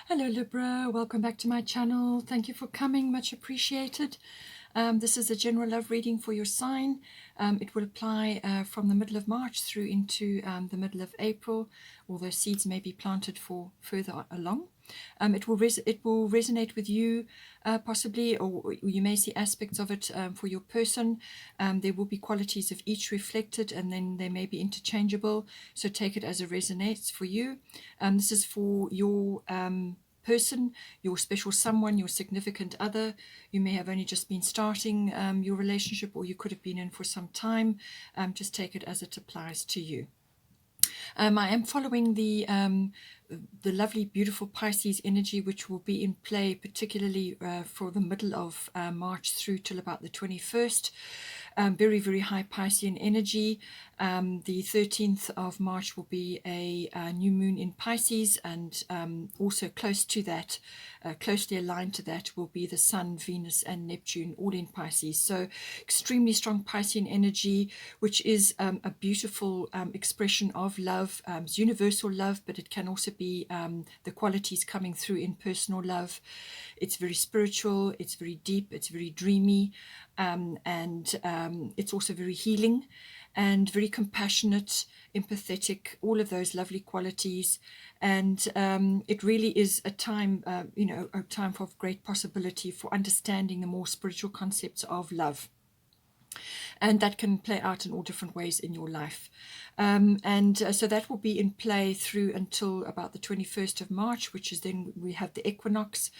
Hello Libra, welcome back to my channel. Thank you for coming, much appreciated. This is a general love reading for your sign. It will apply from the middle of March through into the middle of April, although seeds may be planted for further along. It will resonate with you possibly, or you may see aspects of it for your person. There will be qualities of each reflected, and then they may be interchangeable, so take it as it resonates for you. This is for your person, your special someone, your significant other. You may have only just been starting your relationship, or you could have been in for some time. Just take it as it applies to you. I am following the lovely, beautiful Pisces energy, which will be in play particularly for the middle of March through till about the 21st. Very, very high Piscean energy. The 13th of March will be a new moon in Pisces, and also close to that, closely aligned to that, will be the Sun, Venus, and Neptune, all in Pisces. So extremely strong Piscean energy, which is a beautiful expression of love. It's universal love, but it can also be the qualities coming through in personal love. It's very spiritual, it's very deep, it's very dreamy, and it's also very healing and very compassionate, empathetic, all of those lovely qualities. And it really is a time, a time of great possibility for understanding the more spiritual concepts of love. And that can play out in all different ways in your life. So that will be in play through until about the 21st of March, which is then we have the equinox,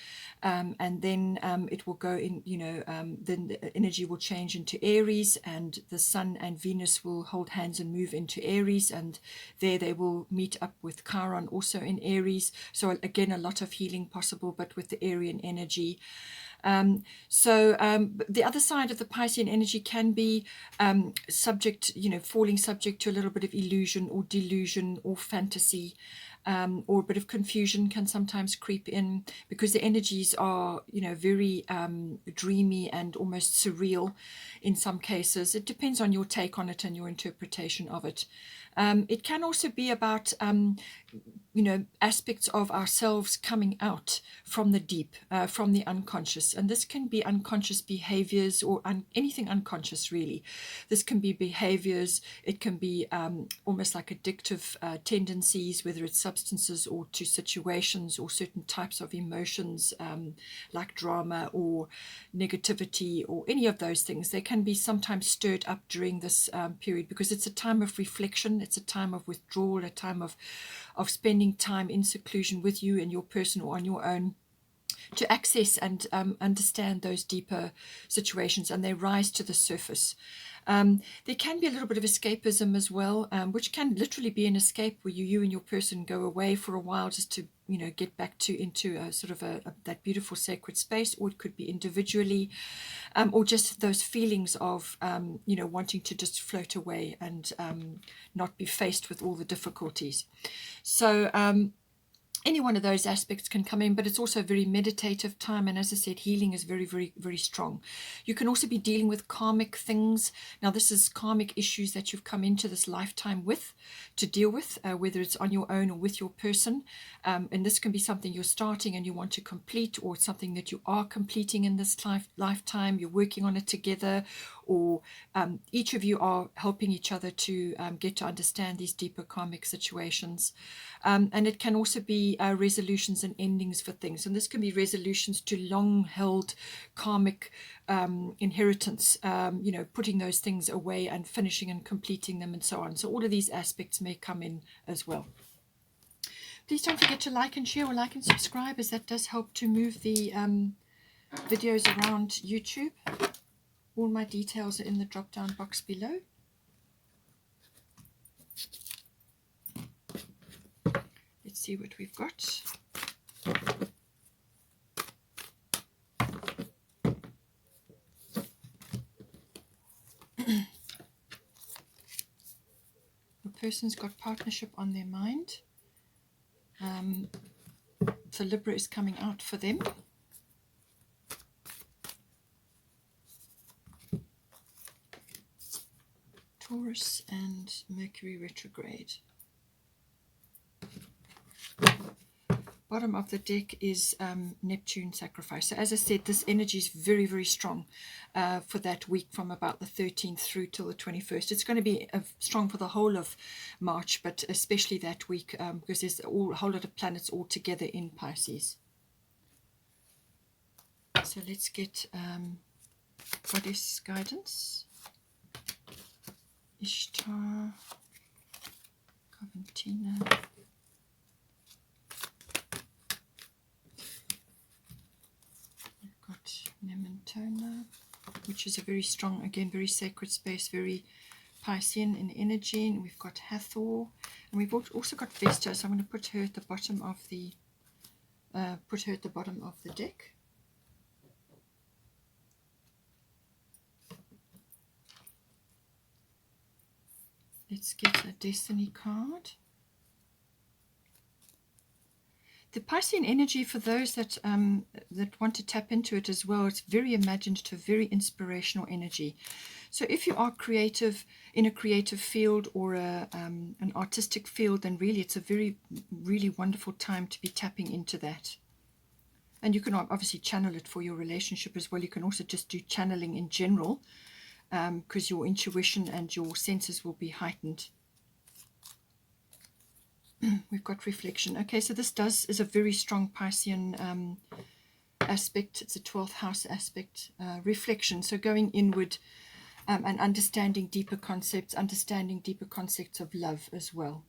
and then it will go in, then the energy will change into Aries, and the Sun and Venus will hold hands and move into Aries, and there they will meet up with Chiron also in Aries. So again, a lot of healing possible, but with the Aryan energy. The other side of the Piscean energy can be subject, falling subject to a little bit of illusion or delusion or fantasy, or a bit of confusion can sometimes creep in, because the energies are, very dreamy and almost surreal in some cases. It depends on your take on it and your interpretation of it. It can also be about, aspects of ourselves coming out from the deep, from the unconscious. And this can be unconscious behaviors or anything unconscious, really. This can be behaviors. It can be almost like addictive tendencies, whether it's substances or to situations or certain types of emotions, like drama or negativity or any of those things. They can be sometimes stirred up during this period, because it's a time of reflection. It's a time of withdrawal, a time of spending time in seclusion with you and your person or on your own, to access and understand those deeper situations, and they rise to the surface. There can be a little bit of escapism as well, which can literally be an escape where you and your person go away for a while just to get back into a sort of that beautiful sacred space, or it could be individually, or just those feelings of wanting to just float away and not be faced with all the difficulties. So any one of those aspects can come in, but it's also a very meditative time. And as I said, healing is very, very, very strong. You can also be dealing with karmic things. Now, this is karmic issues that you've come into this lifetime with, to deal with, whether it's on your own or with your person. And this can be something you're starting and you want to complete, or something that you are completing in this lifetime. You're working on it together, or each of you are helping each other to get to understand these deeper karmic situations. And it can also be resolutions and endings for things. And this can be resolutions to long-held karmic inheritance, putting those things away and finishing and completing them and so on. So all of these aspects may come in as well. Please don't forget to like and share, or like and subscribe, as that does help to move the videos around YouTube. All my details are in the drop-down box below. Let's see what we've got. The person's got partnership on their mind. So Libra is coming out for them. Taurus and Mercury retrograde. bottom of the deck is Neptune sacrifice. So as I said, this energy is very, very strong for that week from about the 13th through till the 21st. It's going to be strong for the whole of March, but especially that week because there's a whole lot of planets all together in Pisces. So let's get Goddess guidance. Ishtar, Coventina. We've got Nementona, which is a very strong, again, very sacred space, very Piscean in energy. And we've got Hathor, and we've also got Vesta. So I'm going to put her at the bottom of the deck. Let's get a Destiny card. The Piscean energy, for those that want to tap into it as well, it's very imaginative, very inspirational energy. So if you are creative in a creative field or an artistic field, then really it's a really wonderful time to be tapping into that. And you can obviously channel it for your relationship as well. You can also just do channeling in general, because your intuition and your senses will be heightened. We've got reflection. Okay, so this is a very strong Piscean aspect. It's a 12th house aspect. Reflection, so going inward and understanding deeper concepts of love as well,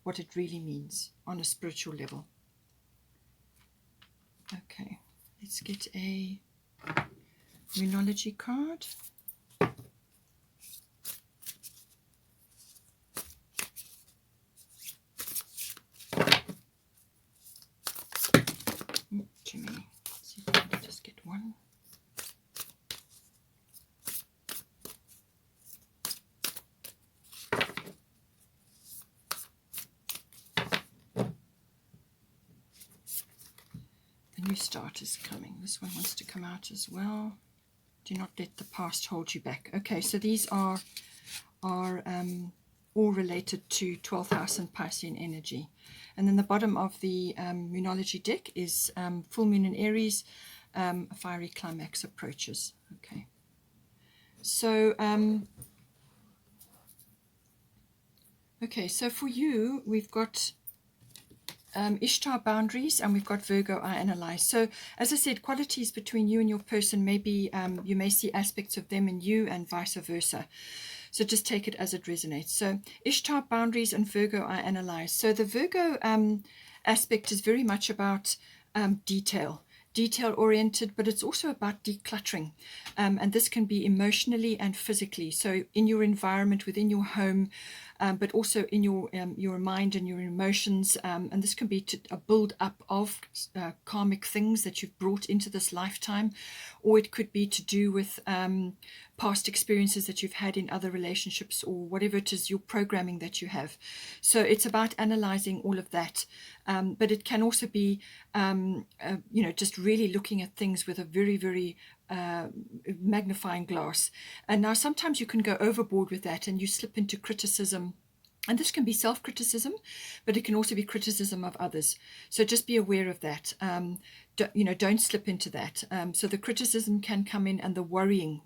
what it really means on a spiritual level. Okay, let's get a Moonology card. Jimmy, let's see if I can just get one. The new start is coming. This one wants to come out as well. Do not let the past hold you back. Okay, so these are all related to 12th house and Piscean energy. And then the bottom of the Moonology deck is full moon in Aries, a fiery climax approaches. Okay, so so for you, we've got Ishtar boundaries, and we've got Virgo I analyze. So as I said, qualities between you and your person, maybe you may see aspects of them in you and vice versa. So just take it as it resonates. So Ishtar boundaries and Virgo I analyze. So the Virgo aspect is very much about detail oriented, but it's also about decluttering. And this can be emotionally and physically. So in your environment, within your home, but also in your mind and your emotions. And this can be a build up of karmic things that you've brought into this lifetime, or it could be to do with past experiences that you've had in other relationships, or whatever it is, your programming that you have. So it's about analyzing all of that. But it can also be, just really looking at things with a very, very magnifying glass. And now sometimes you can go overboard with that and you slip into criticism. And this can be self-criticism, but it can also be criticism of others. So just be aware of that. Don't slip into that. So the criticism can come in, and the worrying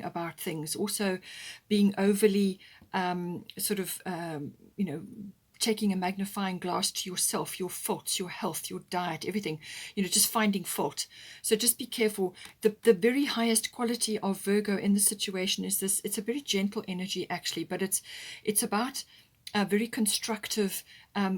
about things. Also being overly taking a magnifying glass to yourself, your faults, your health, your diet, everything, just finding fault. So just be careful. The very highest quality of Virgo in this situation is this. It's a very gentle energy, actually, but it's about a very constructive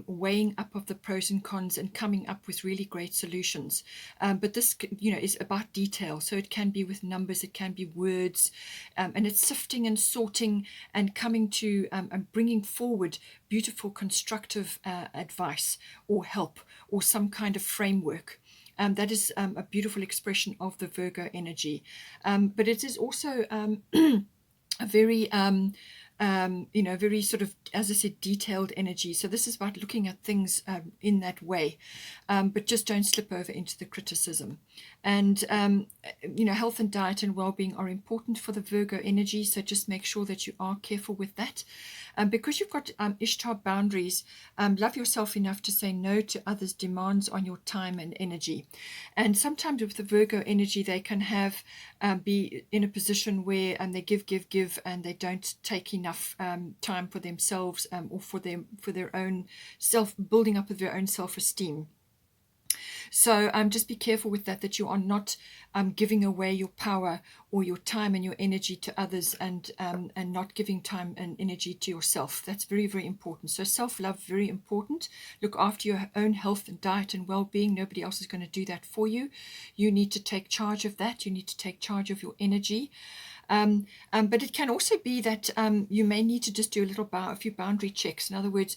weighing up of the pros and cons and coming up with really great solutions. But this, is about detail. So it can be with numbers, it can be words, and it's sifting and sorting and coming to and bringing forward beautiful, constructive advice or help or some kind of framework. That is a beautiful expression of the Virgo energy. But it is also a very very sort of, as I said, detailed energy. So this is about looking at things in that way, but just don't slip over into the criticism. And health and diet and well-being are important for the Virgo energy, so just make sure that you are careful with that. Because you've got Ishtar boundaries, love yourself enough to say no to others' demands on your time and energy. And sometimes with the Virgo energy, they can have be in a position where they give, and they don't take enough time for themselves or for their own building up of their own self-esteem. So just be careful with that you are not giving away your power or your time and your energy to others, and not giving time and energy to yourself. That's very, very important. So self-love, very important. Look after your own health and diet and well-being. Nobody else is going to do that for you. You need to take charge of that. You need to take charge of your energy. But it can also be that you may need to just do a few boundary checks. In other words,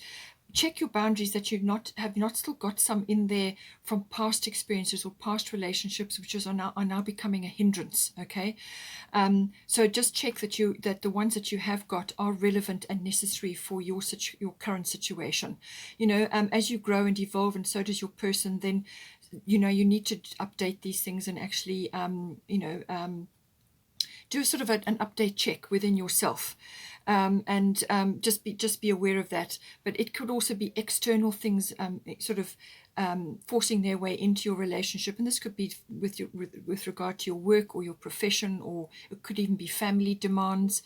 check your boundaries that you have not still got some in there from past experiences or past relationships, which are now becoming a hindrance. Okay, so just check that the ones that you have got are relevant and necessary for your current situation. As you grow and evolve, and so does your person, then you need to update these things and actually do sort of an update check within yourself, and just be aware of that. But it could also be external things, forcing their way into your relationship, and this could be with regard to your work or your profession, or it could even be family demands.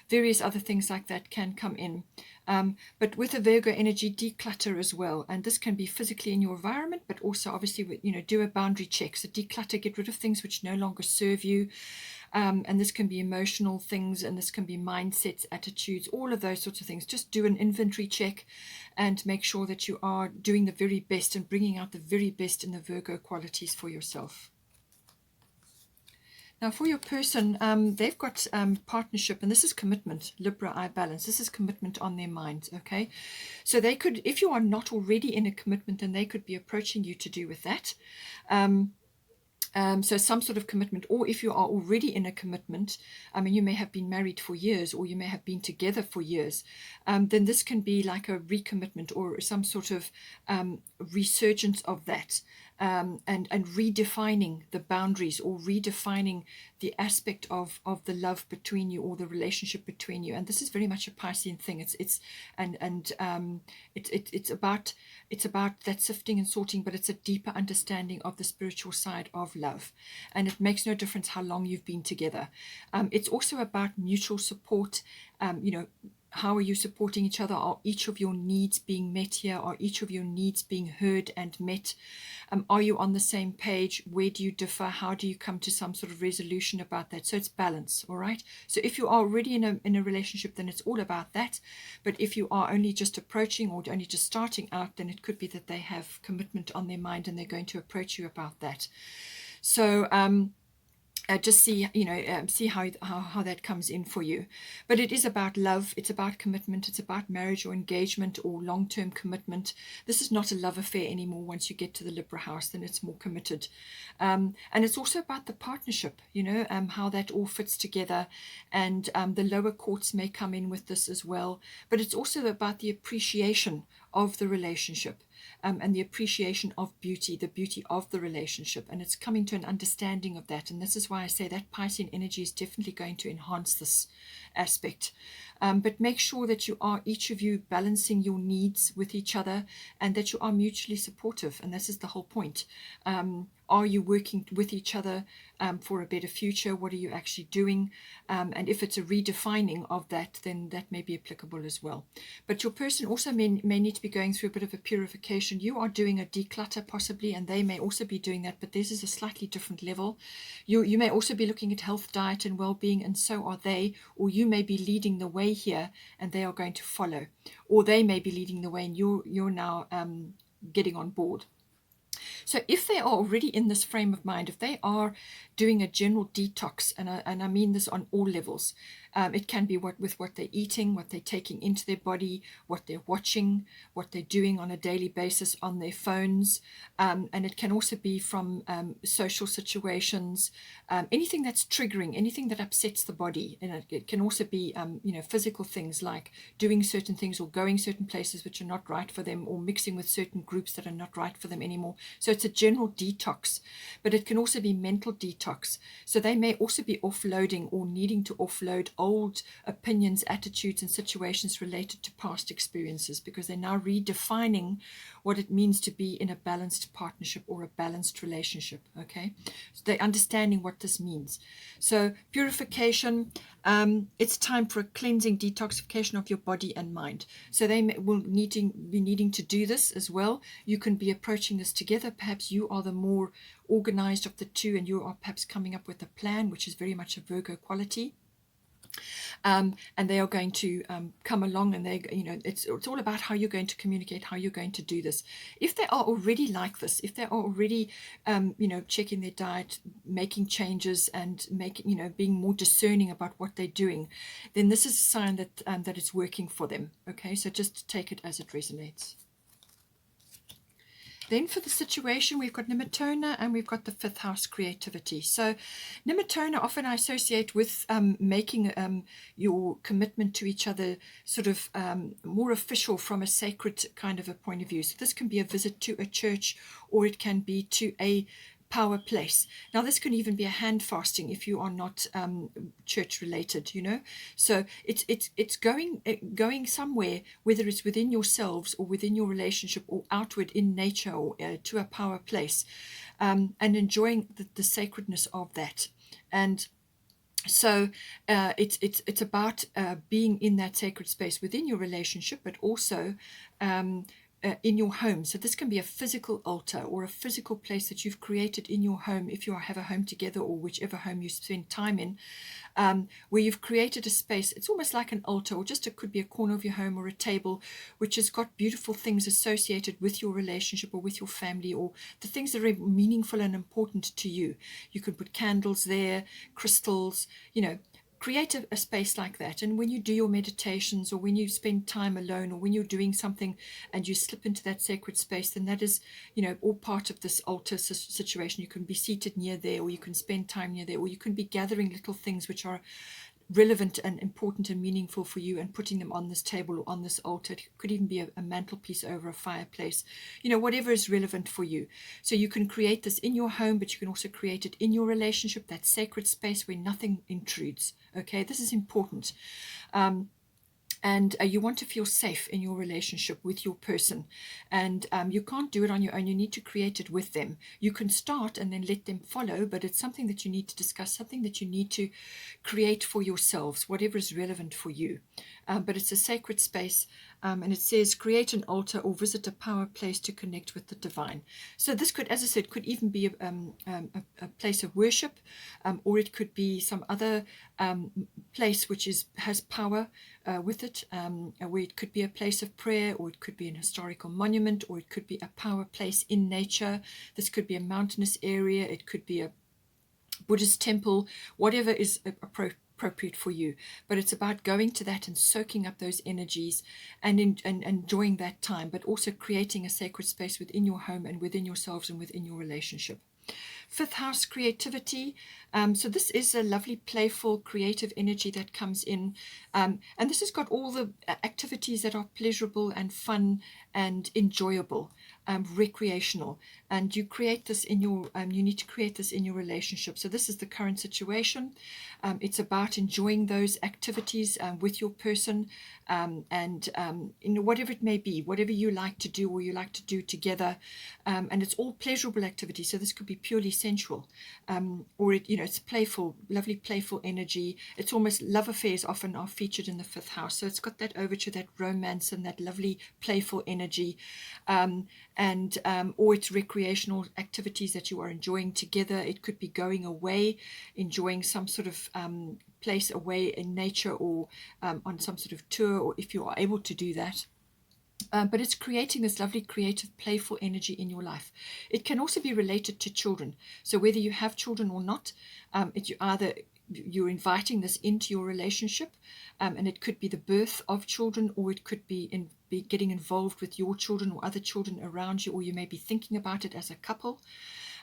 Various other things like that can come in. But with a Virgo energy, declutter as well. And this can be physically in your environment, but also obviously, do a boundary check. So declutter, get rid of things which no longer serve you. And this can be emotional things, and this can be mindsets, attitudes, all of those sorts of things. Just do an inventory check and make sure that you are doing the very best and bringing out the very best in the Virgo qualities for yourself. Now, for your person, they've got partnership, and this is commitment, Libra I balance. This is commitment on their mind, okay? So they could, if you are not already in a commitment, then they could be approaching you to do with that. So some sort of commitment, or if you are already in a commitment, you may have been married for years, or you may have been together for years, then this can be like a recommitment or some sort of resurgence of that. And redefining the boundaries, or redefining the aspect of the love between you, or the relationship between you. And this is very much a Piscean thing. It's about that sifting and sorting, but it's a deeper understanding of the spiritual side of love. And it makes no difference how long you've been together. It's also about mutual support. How are you supporting each other? Are each of your needs being met here? Are each of your needs being heard and met? Are you on the same page? Where do you differ? How do you come to some sort of resolution about that? So it's balance, all right? So if you are already in a relationship, then it's all about that. But if you are only just approaching, or only just starting out, then it could be that they have commitment on their mind and they're going to approach you about that. So just see, see how that comes in for you. But it is about love. It's about commitment. It's about marriage or engagement or long-term commitment. This is not a love affair anymore. Once you get to the Libra house, then it's more committed. And it's also about the partnership, how that all fits together. And the lower courts may come in with this as well. But it's also about the appreciation of the relationship. And the appreciation of beauty, the beauty of the relationship. And it's coming to an understanding of that. And this is why I say that Piscean energy is definitely going to enhance this aspect. But make sure that you are, each of you, balancing your needs with each other, and that you are mutually supportive. And this is the whole point. Are you working with each other for a better future? What are you actually doing? And if it's a redefining of that, then that may be applicable as well. But your person also may need to be going through a bit of a purification. You are doing a declutter possibly, and they may also be doing that, but this is a slightly different level. You may also be looking at health, diet, and well-being, and so are they. Or you may be leading the way here, and they are going to follow. Or they may be leading the way, and you're now getting on board. So if they are already in this frame of mind, if they are doing a general detox, and I mean this on all levels, it can be with what they're eating, what they're taking into their body, what they're watching, what they're doing on a daily basis on their phones, and it can also be from social situations, anything that's triggering, anything that upsets the body. And it can also be physical things like doing certain things or going certain places which are not right for them, or mixing with certain groups that are not right for them anymore. So it's a general detox, but it can also be mental detox. So they may also be offloading or needing to offload old opinions, attitudes, and situations related to past experiences, because they're now redefining what it means to be in a balanced partnership or a balanced relationship. Okay, so they're understanding what this means. So purification, it's time for a cleansing, detoxification of your body and mind. So they will be needing to do this as well. You can be approaching this together. Perhaps you are the more organized of the two, and you are perhaps coming up with a plan, which is very much a Virgo quality. And they are going to come along, and it's all about how you're going to communicate, how you're going to do this. If they are already like this, if they are already checking their diet, making changes, and being more discerning about what they're doing, then this is a sign that that it's working for them. Okay, so just take it as it resonates. Then for the situation, we've got Nematona, and we've got the 5th house, creativity. So Nematona often I associate with making your commitment to each other sort of more official from a sacred kind of a point of view. So this can be a visit to a church, or it can be to a power place. Now this can even be a hand fasting if you are not church related, so it's going somewhere, whether it's within yourselves or within your relationship or outward in nature, or to a power place, and enjoying the sacredness of that. And so it's about being in that sacred space within your relationship, but also in your home. So this can be a physical altar or a physical place that you've created in your home, if you have a home together, or whichever home you spend time in, where you've created a space. It's almost like an altar, or just it could be a corner of your home or a table, which has got beautiful things associated with your relationship or with your family, or the things that are meaningful and important to you. You could put candles there, crystals, create a space like that. And when you do your meditations, or when you spend time alone, or when you're doing something and you slip into that sacred space, then that is, all part of this altar situation. You can be seated near there, or you can spend time near there, or you can be gathering little things which are relevant and important and meaningful for you, and putting them on this table or on this altar. It could even be a mantelpiece over a fireplace, whatever is relevant for you. So you can create this in your home, but you can also create it in your relationship, that sacred space where nothing intrudes. Okay, this is important. And you want to feel safe in your relationship with your person, and you can't do it on your own. You need to create it with them. You can start and then let them follow, but it's something that you need to discuss, something that you need to create for yourselves, whatever is relevant for you. But it's a sacred space, and it says create an altar or visit a power place to connect with the divine. So this could, as I said, could even be a place of worship, or it could be some other place which has power with it, where it could be a place of prayer, or it could be an historical monument, or it could be a power place in nature. This could be a mountainous area, it could be a Buddhist temple, whatever is appropriate for you. But it's about going to that and soaking up those energies and enjoying that time, but also creating a sacred space within your home and within yourselves and within your relationship. 5th house, creativity. So this is a lovely, playful, creative energy that comes in. And this has got all the activities that are pleasurable and fun and enjoyable, recreational. And you create this in your, you need to create this in your relationship. So this is the current situation. It's about enjoying those activities with your person, and whatever it may be, whatever you like to do or you like to do together. And it's all pleasurable activity. So this could be purely sensual, or it's playful, lovely playful energy. It's almost, love affairs often are featured in the 5th house. So it's got that overture, that romance, and that lovely playful energy. Or it's recreational activities that you are enjoying together. It could be going away, enjoying some sort of place away in nature, or on some sort of tour, or if you are able to do that. But it's creating this lovely, creative, playful energy in your life. It can also be related to children. So whether you have children or not, you're inviting this into your relationship, and it could be the birth of children, or it could be getting involved with your children or other children around you, or you may be thinking about it as a couple.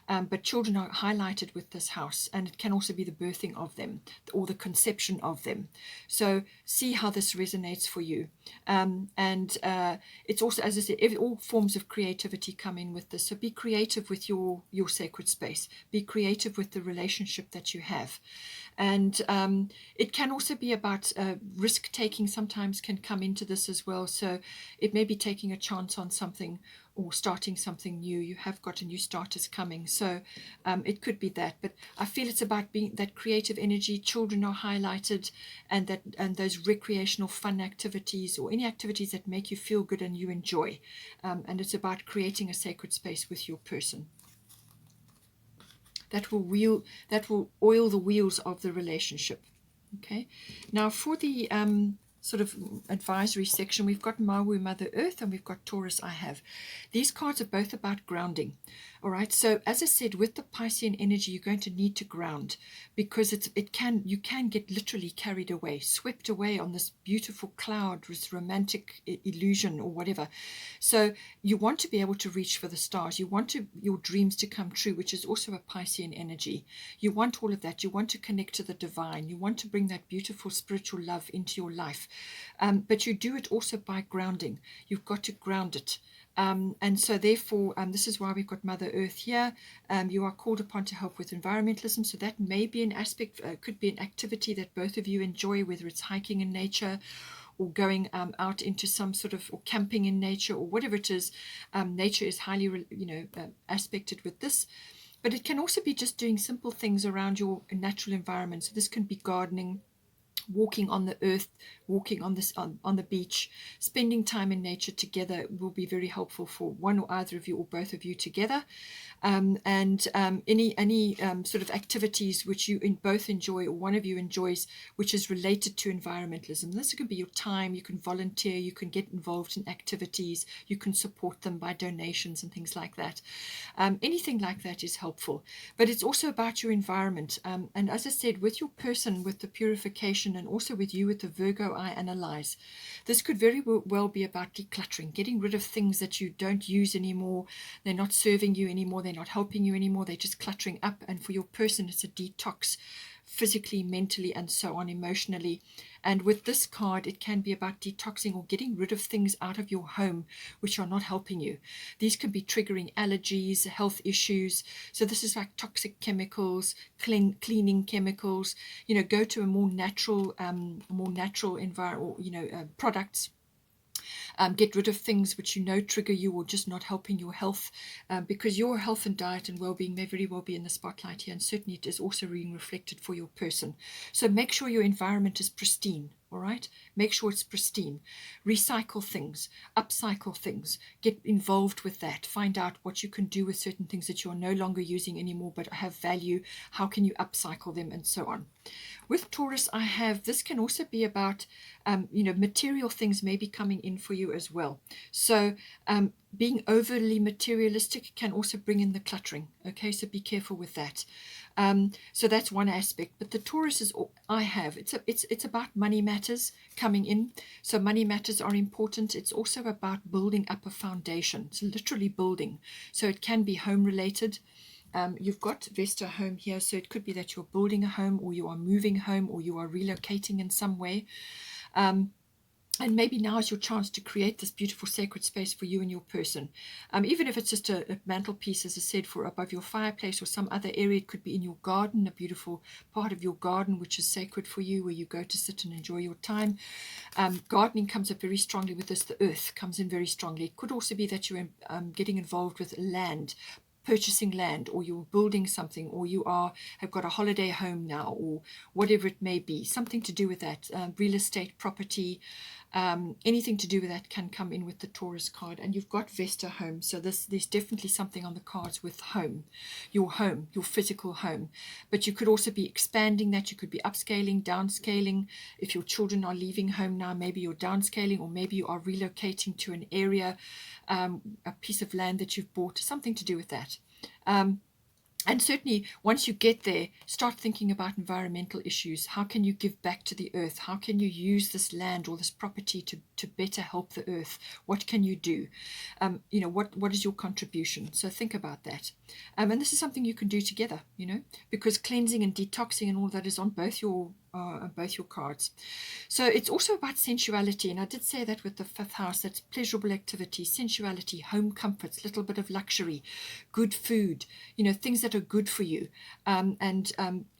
but children are highlighted with this house, and it can also be the birthing of them or the conception of them. So see how this resonates for you. And it's also, as I said, all forms of creativity come in with this. So be creative with your sacred space. Be creative with the relationship that you have. And it can also be about risk taking sometimes can come into this as well. So it may be taking a chance on something or starting something new. You have got a new starters coming. So it could be that. But I feel it's about being that creative energy. Children are highlighted, and those recreational fun activities or any activities that make you feel good and you enjoy. And it's about creating a sacred space with your person. That will oil the wheels of the relationship. Okay. Now for the sort of advisory section, we've got Mawu, Mother Earth, and we've got Taurus, I have. These cards are both about grounding. All right. So as I said, with the Piscean energy, you're going to need to ground, because you can get literally carried away, swept away on this beautiful cloud, this romantic illusion or whatever. So you want to be able to reach for the stars. You want your dreams to come true, which is also a Piscean energy. You want all of that. You want to connect to the divine. You want to bring that beautiful spiritual love into your life. But you do it also by grounding. You've got to ground it. And so therefore, this is why we've got Mother Earth here. You are called upon to help with environmentalism. So that may be an aspect, could be an activity that both of you enjoy, whether it's hiking in nature or going out into some sort of, or camping in nature, or whatever it is. Nature is highly, aspected with this. But it can also be just doing simple things around your natural environment. So this can be gardening, walking on the earth, walking on the beach, spending time in nature together will be very helpful for one or either of you or both of you together. And any sort of activities which you both enjoy or one of you enjoys, which is related to environmentalism. This can be your time. You can volunteer. You can get involved in activities. You can support them by donations and things like that. Anything like that is helpful. But it's also about your environment. And as I said, with your person, with the purification, and also with you with the Virgo I analyze, this could very well be about decluttering, getting rid of things that you don't use anymore. They're not serving you anymore. They're not helping you anymore. They're just cluttering up. And for your person, it's a detox, physically, mentally, and so on, emotionally. And with this card, it can be about detoxing or getting rid of things out of your home which are not helping you. These can be triggering allergies, health issues. So this is like toxic chemicals, cleaning chemicals. Go to a more natural environment, products. Get rid of things which trigger you or just not helping your health, because your health and diet and well-being may very well be in the spotlight here, and certainly it is also being reflected for your person. So make sure your environment is pristine. All right, make sure it's pristine. Recycle things, upcycle things, get involved with that. Find out what you can do with certain things that you're no longer using anymore but have value. How can you upcycle them, and so on. With Taurus, I have, this can also be about, material things may be coming in for you as well. So being overly materialistic can also bring in the cluttering. Okay, so be careful with that. So that's one aspect. But the Taurus is I have. It's about money matters coming in. So money matters are important. It's also about building up a foundation. It's literally building. So it can be home related. You've got Vesta home here, so it could be that you're building a home, or you are moving home, or you are relocating in some way. And maybe now is your chance to create this beautiful sacred space for you and your person. Even if it's just a mantelpiece, as I said, for above your fireplace or some other area. It could be in your garden, a beautiful part of your garden which is sacred for you, where you go to sit and enjoy your time. Gardening comes up very strongly with this. The earth comes in very strongly. It could also be that you're getting involved with land, purchasing land, or you're building something, or you have got a holiday home now, or whatever it may be, something to do with that, real estate, property, anything to do with that can come in with the Taurus card. And you've got Vesta home, so there's definitely something on the cards with home, your physical home. But you could also be expanding that. You could be upscaling, downscaling. If your children are leaving home now, maybe you're downscaling, or maybe you are relocating to an area, a piece of land that you've bought, something to do with that. And And certainly, once you get there, start thinking about environmental issues. How can you give back to the earth? How can you use this land or this property to better help the earth? What can you do? What is your contribution? So think about that. And this is something you can do together, because cleansing and detoxing and all that is on both your cards. So it's also about sensuality, and I did say that with the 5th house. That's pleasurable activity, sensuality, home comforts, little bit of luxury, good food, things that are good for you.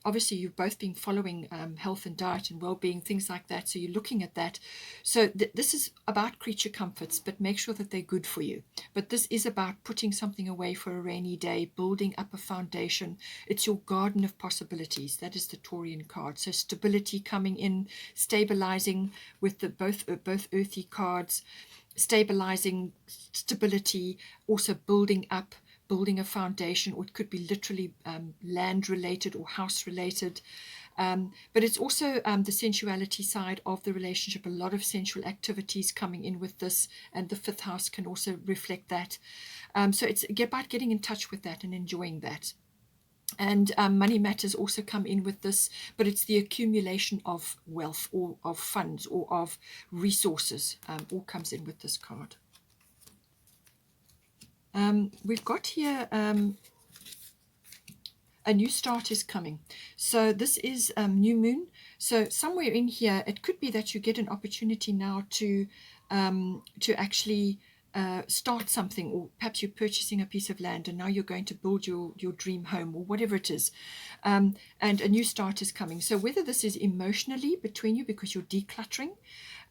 Obviously you've both been following health and diet and well-being, things like that, so you're looking at that. So this is about creature comforts, but make sure that they're good for you. But this is about putting something away for a rainy day, building up a foundation. It's your garden of possibilities. That is the Taurian card. So stability coming in, stabilizing with the both earthy cards, stabilizing, stability, also building up, building a foundation, or it could be literally land related or house related. But it's also the sensuality side of the relationship, a lot of sensual activities coming in with this, and the 5th house can also reflect that. So it's about getting in touch with that and enjoying that. And money matters also come in with this, but it's the accumulation of wealth or of funds or of resources, all comes in with this card. We've got here a new start is coming. So this is new moon. So somewhere in here, it could be that you get an opportunity now to actually start something, or perhaps you're purchasing a piece of land and now you're going to build your dream home or whatever it is, and a new start is coming. So whether this is emotionally between you because you're decluttering,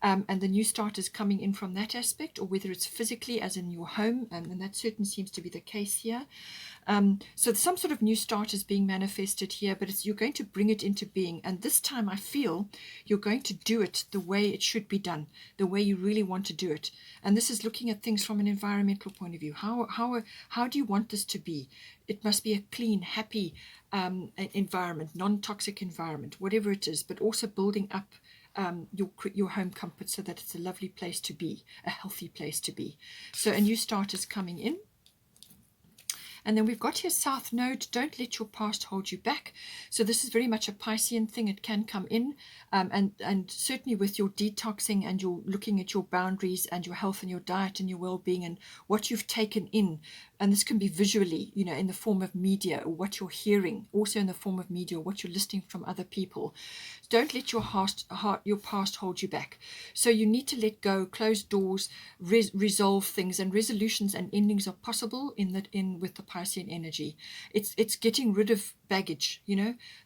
and the new start is coming in from that aspect, or whether it's physically as in your home, and that certainly seems to be the case here. So some sort of new start is being manifested here, but you're going to bring it into being, and this time I feel you're going to do it the way it should be done, the way you really want to do it. And this is looking at things from an environmental point of view. How do you want this to be? It must be a clean, happy environment, non-toxic environment, whatever it is, but also building up your home comfort so that it's a lovely place to be, a healthy place to be. So a new start is coming in. And then we've got here South Node. Don't let your past hold you back. So this is very much a Piscean thing. It can come in, and certainly with your detoxing and your looking at your boundaries and your health and your diet and your well-being and what you've taken in. And this can be visually, in the form of media, or what you're hearing, also in the form of media, or what you're listening from other people. Don't let your past hold you back. So you need to let go, close doors, resolve things, and resolutions and endings are possible with the Piscean energy. It's getting rid of baggage,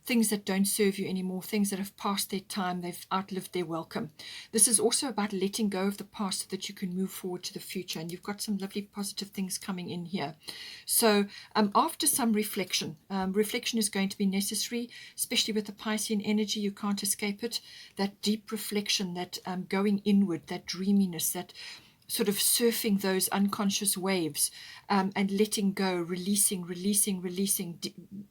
things that don't serve you anymore, things that have passed their time, they've outlived their welcome. This is also about letting go of the past so that you can move forward to the future, and you've got some lovely positive things coming in here. So after some reflection is going to be necessary, especially with the Piscean energy. You can't escape it. That deep reflection, that going inward, that dreaminess, that sort of surfing those unconscious waves, and letting go, releasing.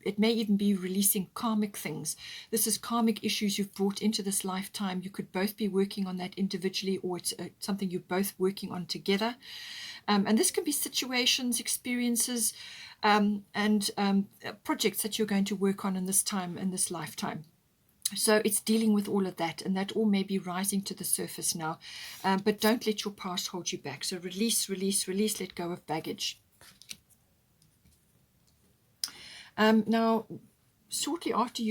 It may even be releasing karmic things. This is karmic issues you've brought into this lifetime. You could both be working on that individually, or it's something you're both working on together. And this can be situations, experiences, and projects that you're going to work on in this time, in this lifetime. So it's dealing with all of that, and that all may be rising to the surface now. But don't let your past hold you back. So release, let go of baggage. Now, shortly after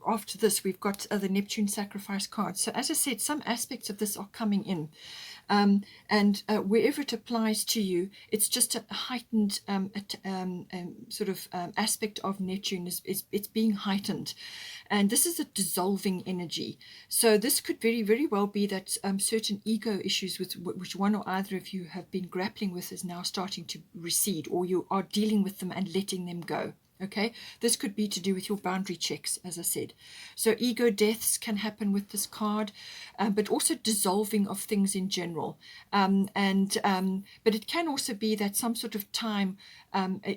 after this, we've got the Neptune sacrifice cards. So as I said, some aspects of this are coming in. And wherever it applies to you, it's just a heightened aspect of Neptune. It's being heightened. And this is a dissolving energy. So this could very, very well be that certain ego issues with which one or either of you have been grappling with is now starting to recede, or you are dealing with them and letting them go. Okay, this could be to do with your boundary checks, as I said. So ego deaths can happen with this card, but also dissolving of things in general. But it can also be that some sort of time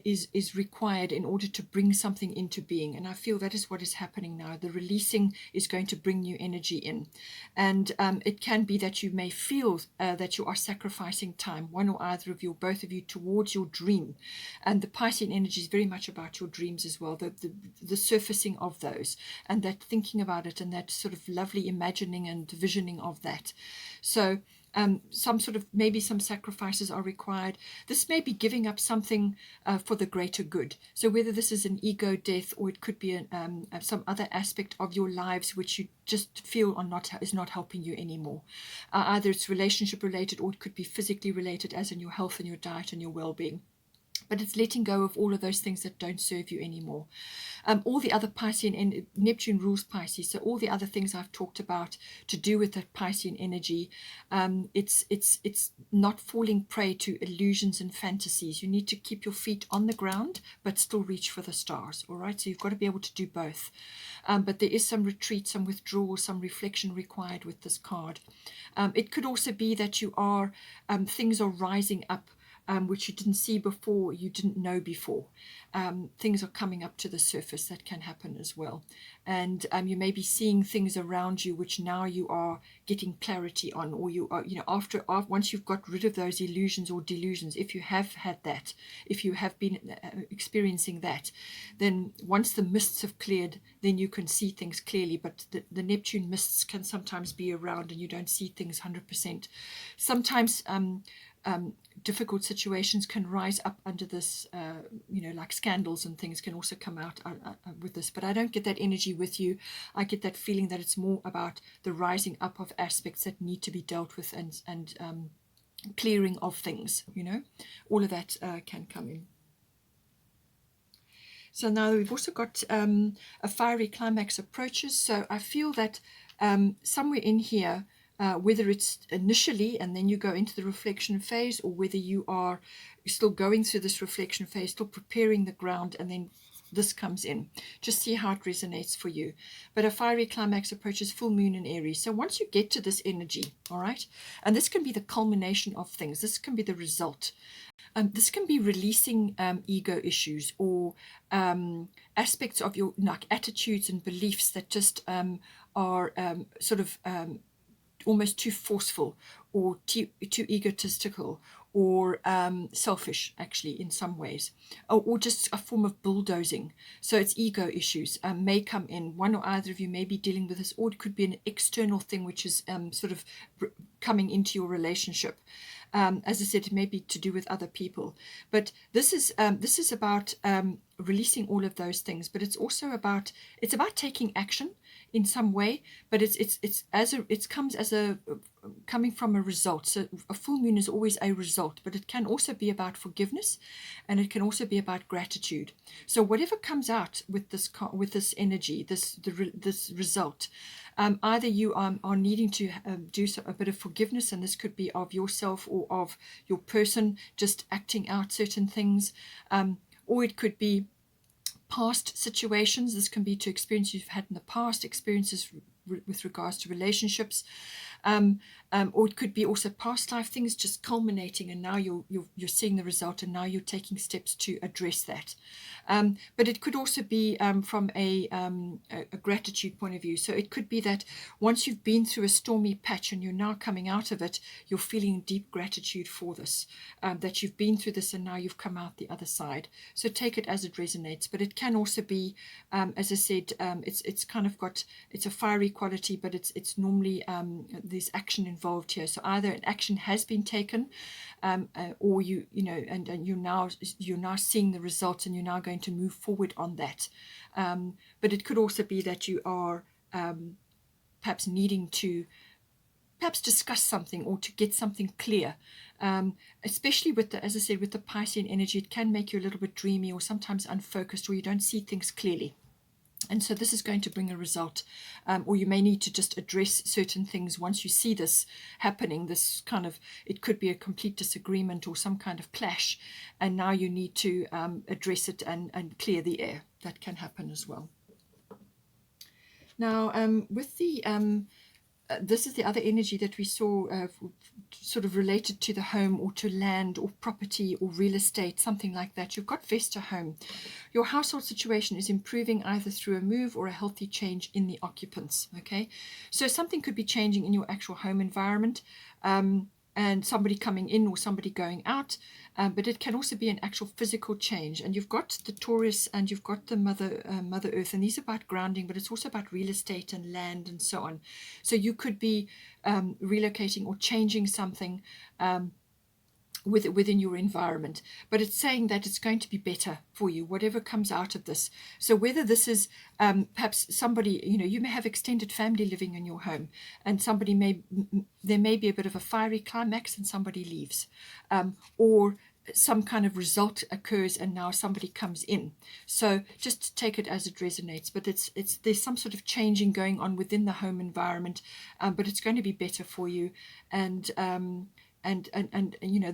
is required in order to bring something into being. And I feel that is what is happening now. The releasing is going to bring new energy in. And it can be that you may feel that you are sacrificing time, one or either of you, both of you, towards your dream. And the Piscean energy is very much about your dreams as well, the surfacing of those, and that thinking about it, and that sort of lovely imagining and visioning of that. So some sort of, maybe some sacrifices are required. This may be giving up something for the greater good. So whether this is an ego death, or it could be some other aspect of your lives which you just feel is not helping you anymore. Either it's relationship related, or it could be physically related, as in your health and your diet and your well-being. But it's letting go of all of those things that don't serve you anymore. All the other Piscean, and Neptune rules Pisces, so all the other things I've talked about to do with that Piscean energy, it's not falling prey to illusions and fantasies. You need to keep your feet on the ground, but still reach for the stars, all right? So you've got to be able to do both. But there is some retreat, some withdrawal, some reflection required with this card. It could also be that you are, things are rising up, which you didn't see before, you didn't know before. Things are coming up to the surface. That can happen as well. And you may be seeing things around you which now you are getting clarity on, or you are, after once you've got rid of those illusions or delusions, if you have had that, if you have been experiencing that, then once the mists have cleared, then you can see things clearly. But the Neptune mists can sometimes be around and you don't see things 100%. Sometimes difficult situations can rise up under this, like scandals and things can also come out with this. But I don't get that energy with you. I get that feeling that it's more about the rising up of aspects that need to be dealt with, and clearing of things, all of that can come in. So now we've also got a fiery climax approaches. So I feel that somewhere in here, whether it's initially and then you go into the reflection phase, or whether you are still going through this reflection phase, still preparing the ground, and then this comes in. Just see how it resonates for you. But a fiery climax approaches full moon in Aries. So once you get to this energy, all right, and this can be the culmination of things. This can be the result. This can be releasing ego issues, or aspects of your attitudes and beliefs that just are sort of almost too forceful, or too egotistical, or selfish, actually, in some ways, or just a form of bulldozing. So it's ego issues may come in. One or either of you may be dealing with this, or it could be an external thing which is sort of coming into your relationship. As I said, it may be to do with other people, but this is about releasing all of those things. But it's also about taking action in some way, but it comes as coming from a result. So a full moon is always a result, but it can also be about forgiveness, and it can also be about gratitude. So whatever comes out with this energy, this result, either you are needing to do a bit of forgiveness, and this could be of yourself or of your person just acting out certain things, or it could be past situations. This can be to experiences you've had in the past, experiences with regards to relationships, or it could be also past life things just culminating, and now you're seeing the result, and now you're taking steps to address that. But it could also be from a gratitude point of view. So it could be that once you've been through a stormy patch and you're now coming out of it, you're feeling deep gratitude for this, that you've been through this and now you've come out the other side. So take it as it resonates. But it can also be, as I said, it's kind of got, it's a fiery quality, but it's normally there's action involved here. So either an action has been taken, or and you're now seeing the results, and you're now going to move forward on that. But it could also be that you are perhaps needing to discuss something, or to get something clear, especially with as I said, with the Piscean energy. It can make you a little bit dreamy, or sometimes unfocused, or you don't see things clearly. And so this is going to bring a result, or you may need to just address certain things once you see this happening. This kind of, it could be a complete disagreement or some kind of clash, and now you need to address it and clear the air. That can happen as well. Now, with the this is the other energy that we saw sort of related to the home or to land or property or real estate, something like that. You've got Vesta home. Your household situation is improving either through a move or a healthy change in the occupants. Okay, so something could be changing in your actual home environment, and somebody coming in or somebody going out, but it can also be an actual physical change. And you've got the Taurus and you've got the Mother Earth, and these are about grounding, but it's also about real estate and land and so on. So you could be relocating or changing something within your environment, but it's saying that it's going to be better for you, whatever comes out of this. So whether this is perhaps somebody, you may have extended family living in your home, and there may be a bit of a fiery climax and somebody leaves, or some kind of result occurs and now somebody comes in. So just take it as it resonates, but there's some sort of changing going on within the home environment, but it's going to be better for you. And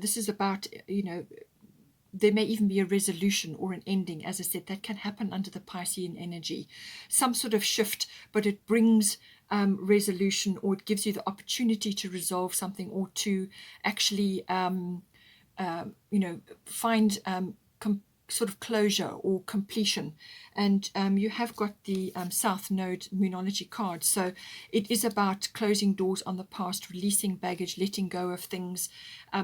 this is about, there may even be a resolution or an ending. As I said, that can happen under the Piscean energy, some sort of shift, but it brings resolution, or it gives you the opportunity to resolve something, or to actually find sort of closure or completion. And you have got the South Node Moonology cards. So it is about closing doors on the past, releasing baggage, letting go of things.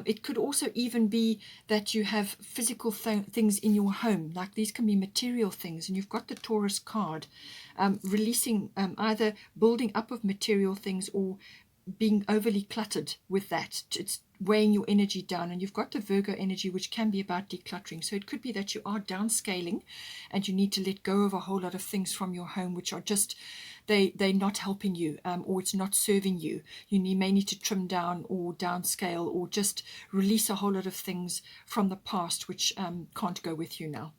It could also even be that you have physical things in your home, like these can be material things. And you've got the Taurus card, releasing, either building up of material things or being overly cluttered with that. It's weighing your energy down. And you've got the Virgo energy, which can be about decluttering. So it could be that you are downscaling and you need to let go of a whole lot of things from your home, which are just, they're not helping you, or it's not serving you. You may need to trim down or downscale, or just release a whole lot of things from the past which can't go with you now.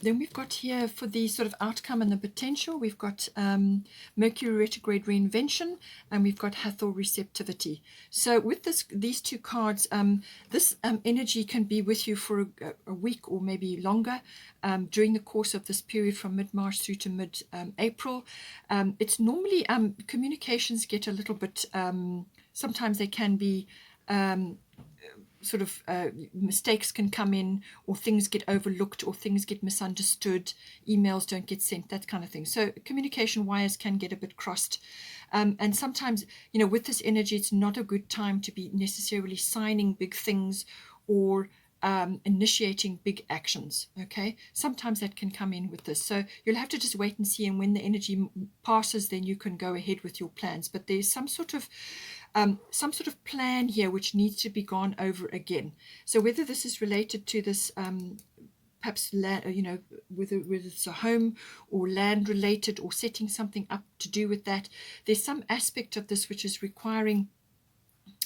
Then we've got here, for the sort of outcome and the potential, we've got Mercury retrograde reinvention, and we've got Hathor receptivity. So with these two cards, this energy can be with you for a week or maybe longer, during the course of this period from mid-March through to mid-April. It's normally, communications get a little bit, sometimes they can be sort of mistakes can come in, or things get overlooked, or things get misunderstood, emails don't get sent, that kind of thing. So communication wires can get a bit crossed, and sometimes, with this energy, it's not a good time to be necessarily signing big things or initiating big actions. Okay, sometimes that can come in with this, so you'll have to just wait and see, and when the energy passes, then you can go ahead with your plans. But there's some sort of plan here which needs to be gone over again. So whether this is related to this, perhaps whether it's a home or land related, or setting something up to do with that, there's some aspect of this which is requiring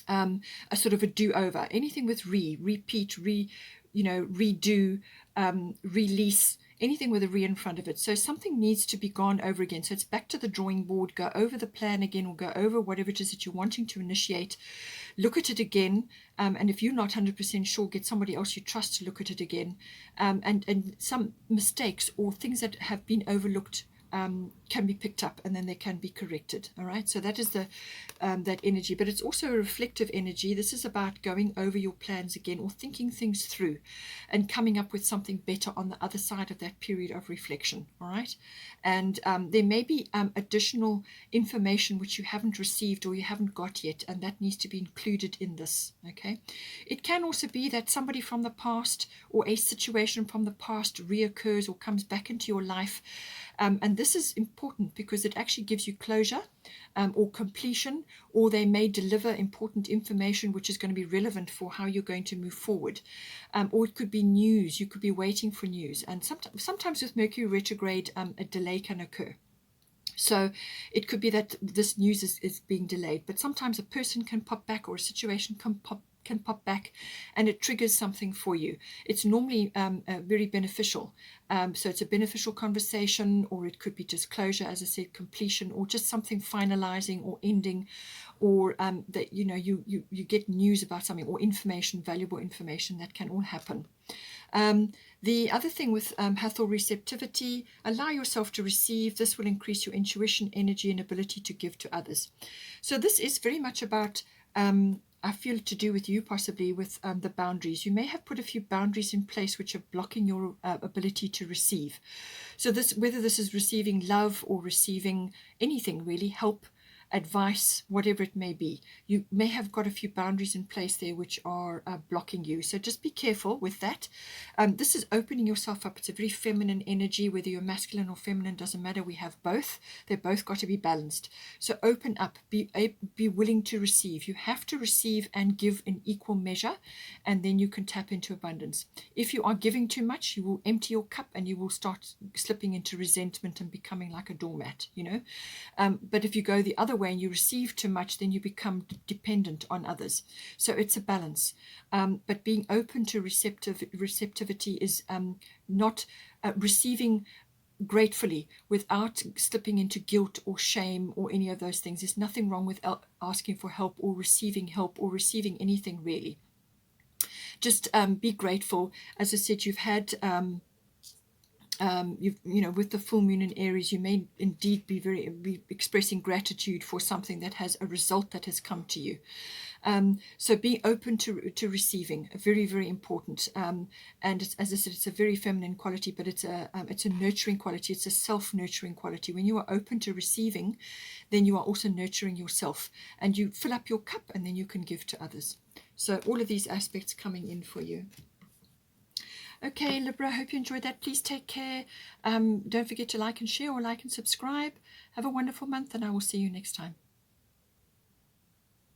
a sort of a do-over. Anything with repeat, redo, release, anything with a re in front of it. So something needs to be gone over again. So it's back to the drawing board, go over the plan again, or go over whatever it is that you're wanting to initiate, look at it again, and if you're not 100% sure, get somebody else you trust to look at it again, and some mistakes or things that have been overlooked can be picked up, and then they can be corrected. All right, so that is the that energy, but it's also a reflective energy. This is about going over your plans again, or thinking things through and coming up with something better on the other side of that period of reflection. All right, and there may be additional information which you haven't received or you haven't got yet, and that needs to be included in this. Okay, it can also be that somebody from the past or a situation from the past reoccurs or comes back into your life, and this is important because it actually gives you closure or completion, or they may deliver important information which is going to be relevant for how you're going to move forward, or it could be news. You could be waiting for news, and sometimes with Mercury retrograde, a delay can occur. So it could be that this news is being delayed, but sometimes a person can pop back, or a situation can can pop back and it triggers something for you. It's normally very beneficial. So it's a beneficial conversation, or it could be just closure, as I said, completion, or just something finalizing or ending, or that you get news about something, or information, valuable information. That can all happen. The other thing with Hathor receptivity, allow yourself to receive. This will increase your intuition, energy, and ability to give to others. So this is very much about, I feel, to do with you, possibly with the boundaries. You may have put a few boundaries in place which are blocking your ability to receive. So this, whether this is receiving love or receiving anything really, help, advice, whatever it may be, you may have got a few boundaries in place there which are blocking you. So just be careful with that. This is opening yourself up. It's a very feminine energy, whether you're masculine or feminine, doesn't matter. We have both. They're both got to be balanced. So open up, be willing to receive. You have to receive and give in equal measure, and then you can tap into abundance. If you are giving too much, you will empty your cup and you will start slipping into resentment and becoming like a doormat, but if you go the other way and you receive too much, then you become dependent on others. So it's a balance. But being open to receptivity is not receiving gratefully without slipping into guilt or shame or any of those things. There's nothing wrong with asking for help or receiving anything really. Just be grateful. As I said, you've had with the full moon in Aries, you may indeed be expressing gratitude for something that has a result that has come to you. So be open to receiving, very, very important. And as I said, it's a very feminine quality, but it's a nurturing quality. It's a self-nurturing quality. When you are open to receiving, then you are also nurturing yourself, and you fill up your cup, and then you can give to others. So all of these aspects coming in for you. Okay, Libra, I hope you enjoyed that. Please take care. Don't forget to like and share, or like and subscribe. Have a wonderful month, and I will see you next time.